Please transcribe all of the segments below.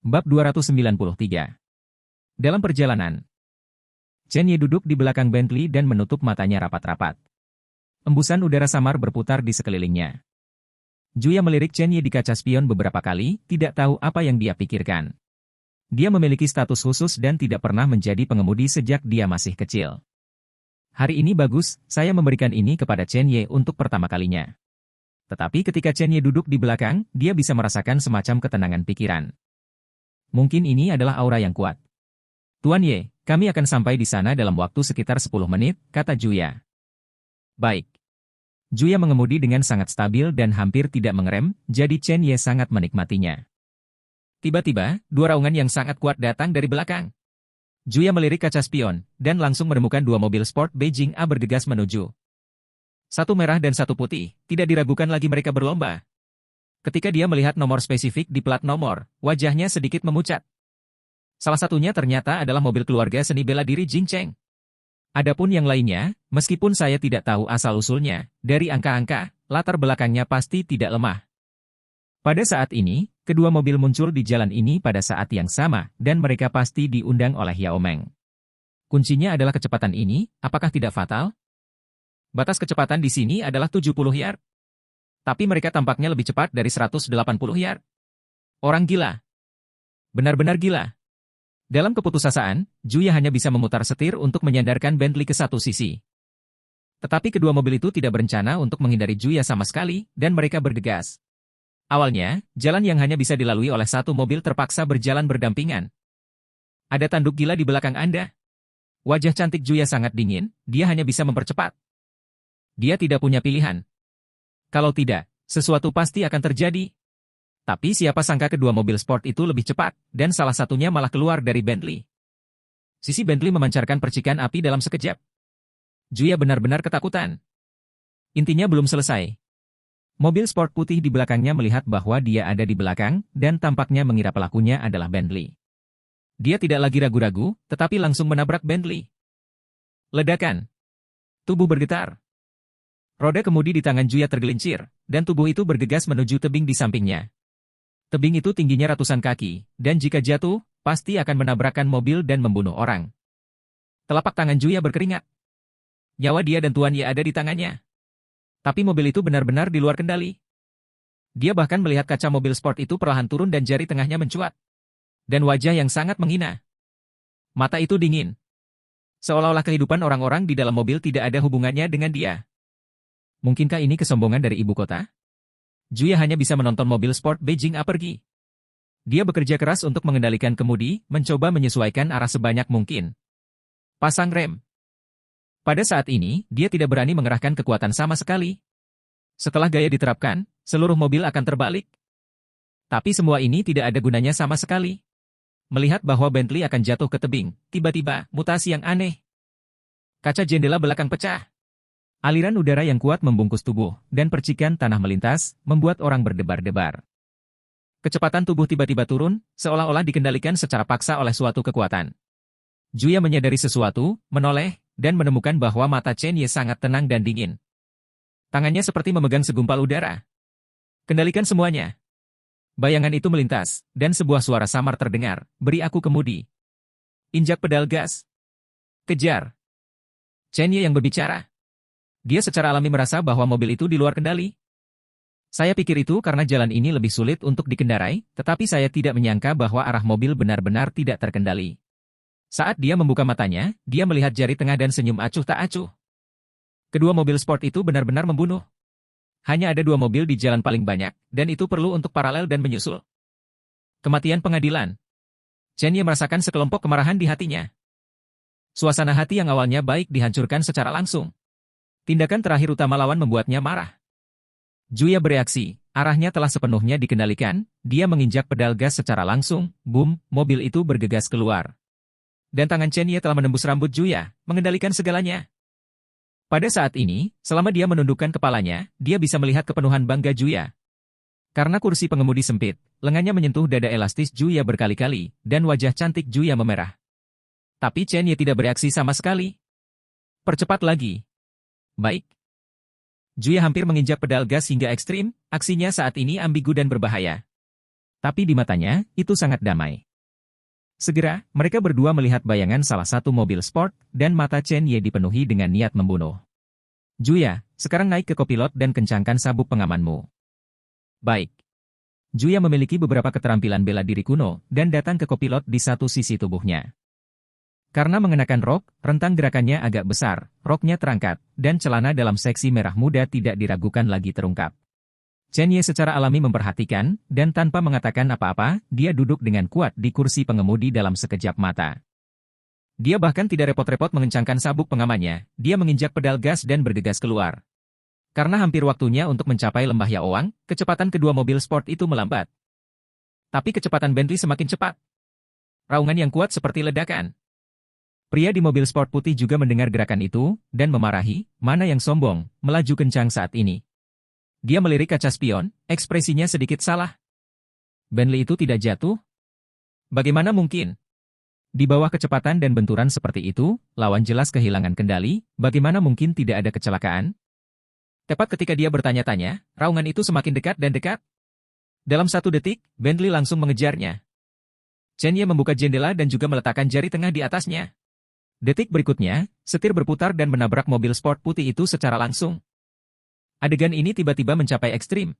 Bab 293. Dalam perjalanan, Chen Ye duduk di belakang Bentley dan menutup matanya rapat-rapat. Embusan udara samar berputar di sekelilingnya. Juya melirik Chen Ye di kaca spion beberapa kali, tidak tahu apa yang dia pikirkan. Dia memiliki status khusus dan tidak pernah menjadi pengemudi sejak dia masih kecil. Hari ini bagus, saya memberikan ini kepada Chen Ye untuk pertama kalinya. Tetapi ketika Chen Ye duduk di belakang, dia bisa merasakan semacam ketenangan pikiran. Mungkin ini adalah aura yang kuat. Tuan Ye, kami akan sampai di sana dalam waktu sekitar 10 menit, kata Juya. Baik. Juya mengemudi dengan sangat stabil dan hampir tidak mengerem, jadi Chen Ye sangat menikmatinya. Tiba-tiba, dua raungan yang sangat kuat datang dari belakang. Juya melirik kaca spion, dan langsung menemukan dua mobil sport Beijing A bergegas menuju. Satu merah dan satu putih, tidak diragukan lagi mereka berlomba. Ketika dia melihat nomor spesifik di plat nomor, wajahnya sedikit memucat. Salah satunya ternyata adalah mobil keluarga seni bela diri Jing Cheng. Adapun yang lainnya, meskipun saya tidak tahu asal-usulnya, dari angka-angka, latar belakangnya pasti tidak lemah. Pada saat ini, kedua mobil muncul di jalan ini pada saat yang sama, dan mereka pasti diundang oleh Yao Meng. Kuncinya adalah kecepatan ini, apakah tidak fatal? Batas kecepatan di sini adalah 70 yard. Tapi mereka tampaknya lebih cepat dari 180 yard. Orang gila. Benar-benar gila. Dalam keputusasaan, Juya hanya bisa memutar setir untuk menyandarkan Bentley ke satu sisi. Tetapi kedua mobil itu tidak berencana untuk menghindari Juya sama sekali, dan mereka bergegas. Awalnya, jalan yang hanya bisa dilalui oleh satu mobil terpaksa berjalan berdampingan. Ada tanduk gila di belakang Anda. Wajah cantik Juya sangat dingin, dia hanya bisa mempercepat. Dia tidak punya pilihan. Kalau tidak, sesuatu pasti akan terjadi. Tapi siapa sangka kedua mobil sport itu lebih cepat, dan salah satunya malah keluar dari Bentley. Sisi Bentley memancarkan percikan api dalam sekejap. Juya benar-benar ketakutan. Intinya belum selesai. Mobil sport putih di belakangnya melihat bahwa dia ada di belakang, dan tampaknya mengira pelakunya adalah Bentley. Dia tidak lagi ragu-ragu, tetapi langsung menabrak Bentley. Ledakan. Tubuh bergetar. Roda kemudi di tangan Juya tergelincir, dan tubuh itu bergegas menuju tebing di sampingnya. Tebing itu tingginya ratusan kaki, dan jika jatuh, pasti akan menabrakkan mobil dan membunuh orang. Telapak tangan Juya berkeringat. Nyawa dia dan Tuan Ye ada di tangannya. Tapi mobil itu benar-benar di luar kendali. Dia bahkan melihat kaca mobil sport itu perlahan turun dan jari tengahnya mencuat. Dan wajah yang sangat menghina. Mata itu dingin. Seolah-olah kehidupan orang-orang di dalam mobil tidak ada hubungannya dengan dia. Mungkinkah ini kesombongan dari ibu kota? Juya hanya bisa menonton mobil sport Beijing A pergi. Dia bekerja keras untuk mengendalikan kemudi, mencoba menyesuaikan arah sebanyak mungkin. Pasang rem. Pada saat ini, dia tidak berani mengerahkan kekuatan sama sekali. Setelah gaya diterapkan, seluruh mobil akan terbalik. Tapi semua ini tidak ada gunanya sama sekali. Melihat bahwa Bentley akan jatuh ke tebing, tiba-tiba, mutasi yang aneh. Kaca jendela belakang pecah. Aliran udara yang kuat membungkus tubuh, dan percikan tanah melintas, membuat orang berdebar-debar. Kecepatan tubuh tiba-tiba turun, seolah-olah dikendalikan secara paksa oleh suatu kekuatan. Juya menyadari sesuatu, menoleh, dan menemukan bahwa mata Chen Ye sangat tenang dan dingin. Tangannya seperti memegang segumpal udara. Kendalikan semuanya. Bayangan itu melintas, dan sebuah suara samar terdengar, beri aku kemudi. Injak pedal gas. Kejar. Chen Ye yang berbicara. Dia secara alami merasa bahwa mobil itu di luar kendali. Saya pikir itu karena jalan ini lebih sulit untuk dikendarai, tetapi saya tidak menyangka bahwa arah mobil benar-benar tidak terkendali. Saat dia membuka matanya, dia melihat jari tengah dan senyum acuh tak acuh. Kedua mobil sport itu benar-benar membunuh. Hanya ada dua mobil di jalan paling banyak, dan itu perlu untuk paralel dan menyusul. Kematian pengadilan. Chen Ye merasakan sekelompok kemarahan di hatinya. Suasana hati yang awalnya baik dihancurkan secara langsung. Tindakan terakhir utama lawan membuatnya marah. Juya bereaksi, arahnya telah sepenuhnya dikendalikan, dia menginjak pedal gas secara langsung, boom, mobil itu bergegas keluar. Dan tangan Chen Ye telah menembus rambut Juya, mengendalikan segalanya. Pada saat ini, selama dia menundukkan kepalanya, dia bisa melihat kepenuhan bangga Juya. Karena kursi pengemudi sempit, lengannya menyentuh dada elastis Juya berkali-kali, dan wajah cantik Juya memerah. Tapi Chen Ye tidak bereaksi sama sekali. Percepat lagi. Baik. Juya hampir menginjak pedal gas hingga ekstrim, aksinya saat ini ambigu dan berbahaya. Tapi di matanya, itu sangat damai. Segera, mereka berdua melihat bayangan salah satu mobil sport, dan mata Chen Ye dipenuhi dengan niat membunuh. Juya, sekarang naik ke kopilot dan kencangkan sabuk pengamanmu. Baik. Juya memiliki beberapa keterampilan bela diri kuno, dan datang ke kopilot di satu sisi tubuhnya. Karena mengenakan rok, rentang gerakannya agak besar, roknya terangkat, dan celana dalam seksi merah muda tidak diragukan lagi terungkap. Chen Ye secara alami memperhatikan, dan tanpa mengatakan apa-apa, dia duduk dengan kuat di kursi pengemudi dalam sekejap mata. Dia bahkan tidak repot-repot mengencangkan sabuk pengamannya, dia menginjak pedal gas dan bergegas keluar. Karena hampir waktunya untuk mencapai lembah Yaoang, kecepatan kedua mobil sport itu melambat. Tapi kecepatan Bentley semakin cepat. Raungan yang kuat seperti ledakan. Pria di mobil sport putih juga mendengar gerakan itu, dan memarahi, mana yang sombong, melaju kencang saat ini. Dia melirik kaca spion, ekspresinya sedikit salah. Bentley itu tidak jatuh? Bagaimana mungkin? Di bawah kecepatan dan benturan seperti itu, lawan jelas kehilangan kendali, bagaimana mungkin tidak ada kecelakaan? Tepat ketika dia bertanya-tanya, raungan itu semakin dekat dan dekat. Dalam 1 detik, Bentley langsung mengejarnya. Chen Ye membuka jendela dan juga meletakkan jari tengah di atasnya. Detik berikutnya, setir berputar dan menabrak mobil sport putih itu secara langsung. Adegan ini tiba-tiba mencapai ekstrim.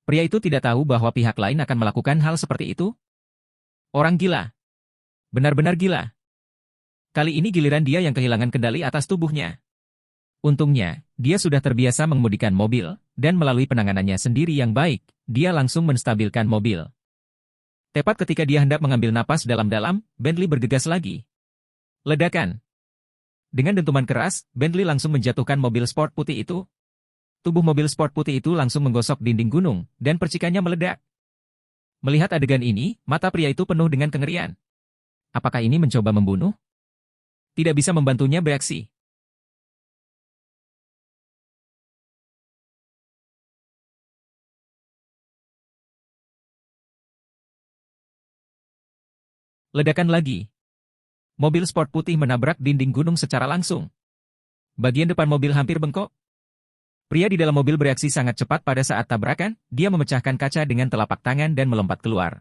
Pria itu tidak tahu bahwa pihak lain akan melakukan hal seperti itu. Orang gila. Benar-benar gila. Kali ini giliran dia yang kehilangan kendali atas tubuhnya. Untungnya, dia sudah terbiasa mengemudikan mobil, dan melalui penanganannya sendiri yang baik, dia langsung menstabilkan mobil. Tepat ketika dia hendak mengambil napas dalam-dalam, Bentley bergegas lagi. Ledakan. Dengan dentuman keras, Bentley langsung menjatuhkan mobil sport putih itu. Tubuh mobil sport putih itu langsung menggosok dinding gunung, dan percikannya meledak. Melihat adegan ini, mata pria itu penuh dengan kengerian. Apakah ini mencoba membunuh? Tidak bisa membantunya bereaksi. Ledakan lagi. Mobil sport putih menabrak dinding gunung secara langsung. Bagian depan mobil hampir bengkok. Pria di dalam mobil bereaksi sangat cepat pada saat tabrakan, dia memecahkan kaca dengan telapak tangan dan melompat keluar.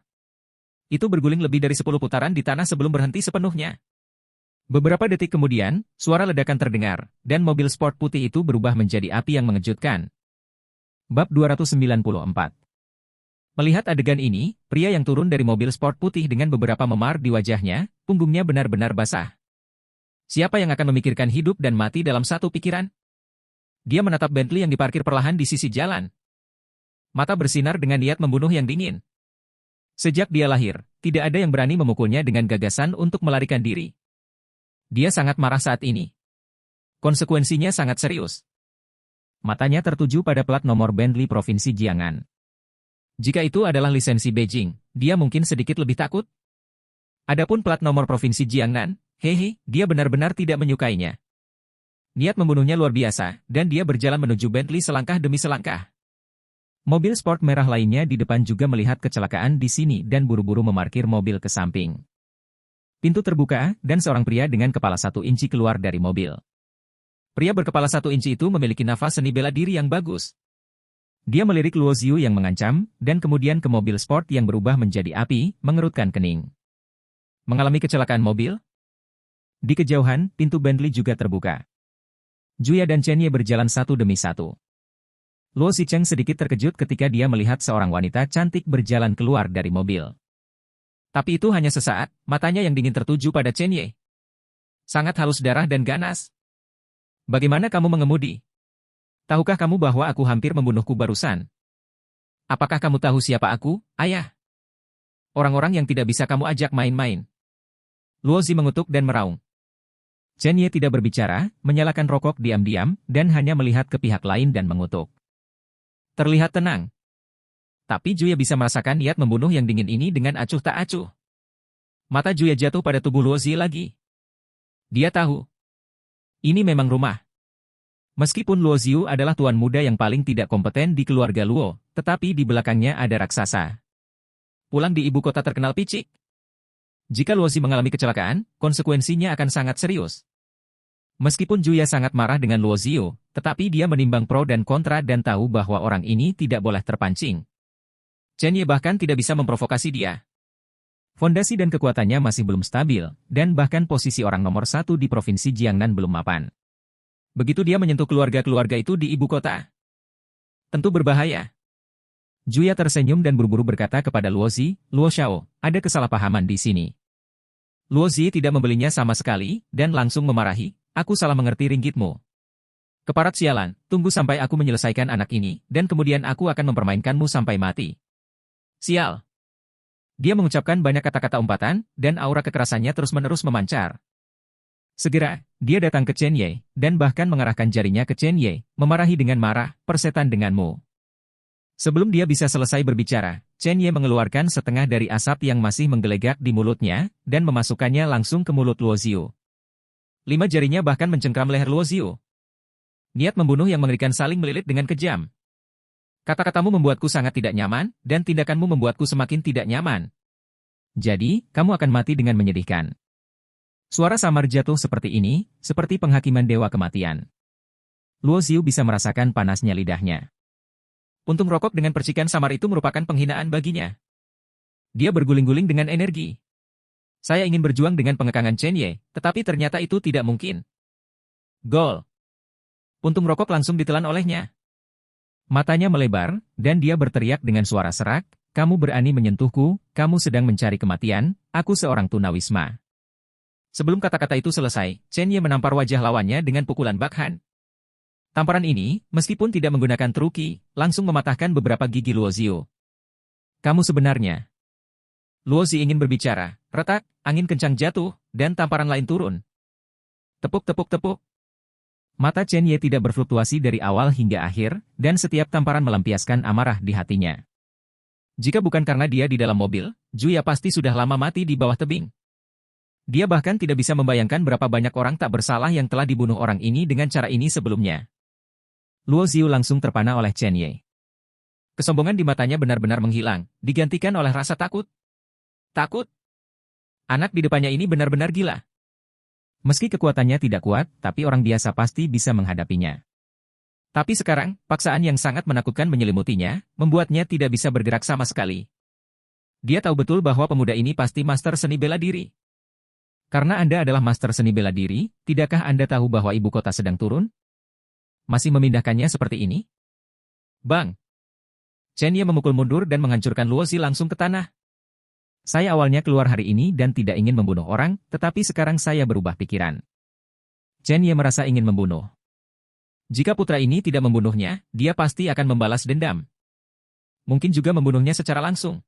Itu berguling lebih dari 10 putaran di tanah sebelum berhenti sepenuhnya. Beberapa detik kemudian, suara ledakan terdengar, dan mobil sport putih itu berubah menjadi api yang mengejutkan. Bab 294. Melihat adegan ini, pria yang turun dari mobil sport putih dengan beberapa memar di wajahnya, punggungnya benar-benar basah. Siapa yang akan memikirkan hidup dan mati dalam satu pikiran? Dia menatap Bentley yang diparkir perlahan di sisi jalan. Mata bersinar dengan niat membunuh yang dingin. Sejak dia lahir, tidak ada yang berani memukulnya dengan gagasan untuk melarikan diri. Dia sangat marah saat ini. Konsekuensinya sangat serius. Matanya tertuju pada plat nomor Bentley Provinsi Jiangnan. Jika itu adalah lisensi Beijing, dia mungkin sedikit lebih takut. Adapun plat nomor Provinsi Jiangnan, hehe, dia benar-benar tidak menyukainya. Niat membunuhnya luar biasa, dan dia berjalan menuju Bentley selangkah demi selangkah. Mobil sport merah lainnya di depan juga melihat kecelakaan di sini dan buru-buru memarkir mobil ke samping. Pintu terbuka, dan seorang pria dengan kepala 1 inci keluar dari mobil. Pria berkepala 1 inci itu memiliki nafas seni bela diri yang bagus. Dia melirik Luo Ziyu yang mengancam, dan kemudian ke mobil sport yang berubah menjadi api, mengerutkan kening. Mengalami kecelakaan mobil? Di kejauhan, pintu Bentley juga terbuka. Juya dan Chen Ye berjalan satu demi satu. Luo Zicheng sedikit terkejut ketika dia melihat seorang wanita cantik berjalan keluar dari mobil. Tapi itu hanya sesaat, matanya yang dingin tertuju pada Chen Ye. Sangat halus darah dan ganas. Bagaimana kamu mengemudi? Tahukah kamu bahwa aku hampir membunuhku barusan? Apakah kamu tahu siapa aku, ayah? Orang-orang yang tidak bisa kamu ajak main-main. Luo Zi mengutuk dan meraung. Chen Ye tidak berbicara, menyalakan rokok diam-diam, dan hanya melihat ke pihak lain dan mengutuk. Terlihat tenang. Tapi Juya bisa merasakan niat membunuh yang dingin ini dengan acuh tak acuh. Mata Juya jatuh pada tubuh Luo Zi lagi. Dia tahu. Ini memang rumah. Meskipun Luo Ziyu adalah tuan muda yang paling tidak kompeten di keluarga Luo, tetapi di belakangnya ada raksasa. Pulang di ibu kota terkenal picik. Jika Luo Zi mengalami kecelakaan, konsekuensinya akan sangat serius. Meskipun Juya sangat marah dengan Luo Ziyu, tetapi dia menimbang pro dan kontra dan tahu bahwa orang ini tidak boleh terpancing. Chen Ye bahkan tidak bisa memprovokasi dia. Fondasi dan kekuatannya masih belum stabil, dan bahkan posisi orang nomor satu di provinsi Jiangnan belum mapan. Begitu dia menyentuh keluarga-keluarga itu di ibu kota, tentu berbahaya. Juya tersenyum dan buru-buru berkata kepada Luozi, "Luo Xiao, ada kesalahpahaman di sini." Luozi tidak membelinya sama sekali, dan langsung memarahi, "Aku salah mengerti ringgitmu. Keparat sialan, tunggu sampai aku menyelesaikan anak ini, dan kemudian aku akan mempermainkanmu sampai mati." Sial. Dia mengucapkan banyak kata-kata umpatan, dan aura kekerasannya terus-menerus memancar. Segera, dia datang ke Chen Ye, dan bahkan mengarahkan jarinya ke Chen Ye, memarahi dengan marah, "Persetan denganmu." Sebelum dia bisa selesai berbicara, Chen Ye mengeluarkan setengah dari asap yang masih menggelegak di mulutnya, dan memasukkannya langsung ke mulut Luo Ziyu. 5 jarinya bahkan mencengkram leher Luo Ziyu. Niat membunuh yang mengerikan saling melilit dengan kejam. "Kata-katamu membuatku sangat tidak nyaman, dan tindakanmu membuatku semakin tidak nyaman. Jadi, kamu akan mati dengan menyedihkan." Suara samar jatuh seperti ini, seperti penghakiman dewa kematian. Luo Ziyu bisa merasakan panasnya lidahnya. Puntung rokok dengan percikan samar itu merupakan penghinaan baginya. Dia berguling-guling dengan energi. "Saya ingin berjuang dengan pengekangan Chen Ye, tetapi ternyata itu tidak mungkin." Gol. Puntung rokok langsung ditelan olehnya. Matanya melebar, dan dia berteriak dengan suara serak, "Kamu berani menyentuhku, kamu sedang mencari kematian, aku seorang tunawisma." Sebelum kata-kata itu selesai, Chen Ye menampar wajah lawannya dengan pukulan backhand. Tamparan ini, meskipun tidak menggunakan truki, langsung mematahkan beberapa gigi Luo Ziyu. "Kamu sebenarnya..." Luo Ziyu ingin berbicara, retak, angin kencang jatuh, dan tamparan lain turun. Tepuk-tepuk-tepuk. Mata Chen Ye tidak berfluktuasi dari awal hingga akhir, dan setiap tamparan melampiaskan amarah di hatinya. Jika bukan karena dia di dalam mobil, Juya pasti sudah lama mati di bawah tebing. Dia bahkan tidak bisa membayangkan berapa banyak orang tak bersalah yang telah dibunuh orang ini dengan cara ini sebelumnya. Luo Ziyu langsung terpana oleh Chen Ye. Kesombongan di matanya benar-benar menghilang, digantikan oleh rasa takut. Takut? Anak di depannya ini benar-benar gila. Meski kekuatannya tidak kuat, tapi orang biasa pasti bisa menghadapinya. Tapi sekarang, paksaan yang sangat menakutkan menyelimutinya, membuatnya tidak bisa bergerak sama sekali. Dia tahu betul bahwa pemuda ini pasti master seni bela diri. Karena Anda adalah master seni bela diri, tidakkah Anda tahu bahwa ibu kota sedang turun? Masih memindahkannya seperti ini? Bang! Chen Ye memukul mundur dan menghancurkan Luo Ziyu langsung ke tanah. "Saya awalnya keluar hari ini dan tidak ingin membunuh orang, tetapi sekarang saya berubah pikiran." Chen Ye merasa ingin membunuh. Jika putra ini tidak membunuhnya, dia pasti akan membalas dendam. Mungkin juga membunuhnya secara langsung.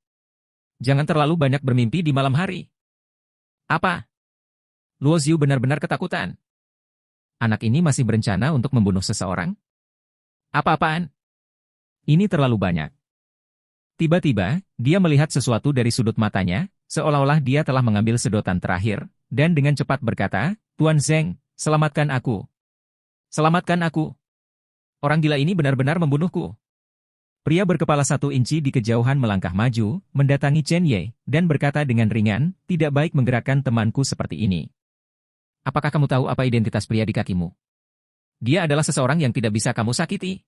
Jangan terlalu banyak bermimpi di malam hari. Apa? Luo Ziyu benar-benar ketakutan. Anak ini masih berencana untuk membunuh seseorang? Apa-apaan? Ini terlalu banyak. Tiba-tiba, dia melihat sesuatu dari sudut matanya, seolah-olah dia telah mengambil sedotan terakhir, dan dengan cepat berkata, "Tuan Zeng, selamatkan aku. Selamatkan aku. Orang gila ini benar-benar membunuhku." Pria berkepala 1 inci di kejauhan melangkah maju, mendatangi Chen Ye, dan berkata dengan ringan, "Tidak baik menggerakkan temanku seperti ini. Apakah kamu tahu apa identitas pria di kakimu? Dia adalah seseorang yang tidak bisa kamu sakiti.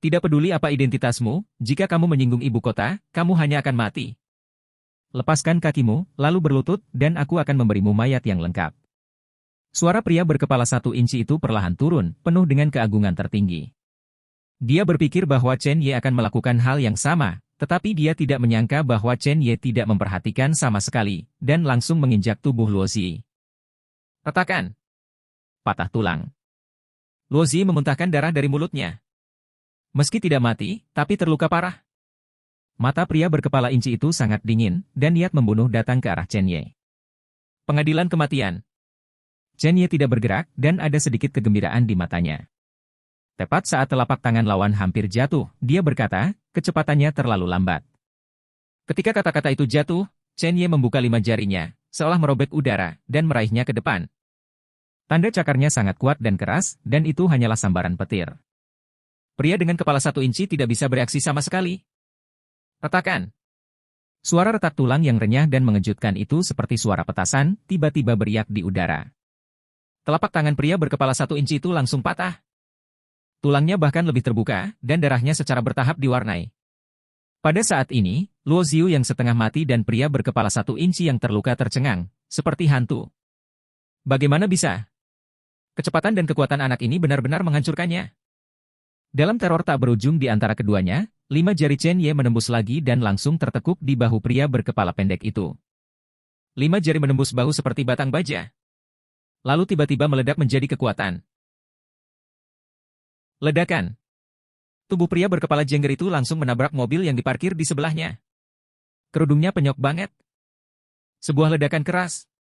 Tidak peduli apa identitasmu, jika kamu menyinggung ibu kota, kamu hanya akan mati. Lepaskan kakimu, lalu berlutut, dan aku akan memberimu mayat yang lengkap." Suara pria berkepala 1 inci itu perlahan turun, penuh dengan keagungan tertinggi. Dia berpikir bahwa Chen Ye akan melakukan hal yang sama, tetapi dia tidak menyangka bahwa Chen Ye tidak memperhatikan sama sekali, dan langsung menginjak tubuh Luo Ziyu. Retakan. Patah tulang. Luo Ziyu memuntahkan darah dari mulutnya. Meski tidak mati, tapi terluka parah. Mata pria berkepala inci itu sangat dingin, dan niat membunuh datang ke arah Chen Ye. Pengadilan kematian. Chen Ye tidak bergerak, dan ada sedikit kegembiraan di matanya. Tepat saat telapak tangan lawan hampir jatuh, dia berkata, kecepatannya terlalu lambat. Ketika kata-kata itu jatuh, Chen Ye membuka 5 jarinya, seolah merobek udara, dan meraihnya ke depan. Tanda cakarnya sangat kuat dan keras, dan itu hanyalah sambaran petir. Pria dengan kepala 1 inci tidak bisa bereaksi sama sekali. Retakan. Suara retak tulang yang renyah dan mengejutkan itu seperti suara petasan, tiba-tiba beriak di udara. Telapak tangan pria berkepala 1 inci itu langsung patah. Tulangnya bahkan lebih terbuka, dan darahnya secara bertahap diwarnai. Pada saat ini, Luo Ziu yang setengah mati dan pria berkepala 1 inci yang terluka tercengang, seperti hantu. Bagaimana bisa? Kecepatan dan kekuatan anak ini benar-benar menghancurkannya. Dalam teror tak berujung di antara keduanya, 5 jari Chen Ye menembus lagi dan langsung tertekuk di bahu pria berkepala pendek itu. 5 jari menembus bahu seperti batang baja. Lalu tiba-tiba meledak menjadi kekuatan. Ledakan. Tubuh pria berkepala jengger itu langsung menabrak mobil yang diparkir di sebelahnya. Kerudungnya penyok banget. Sebuah ledakan keras.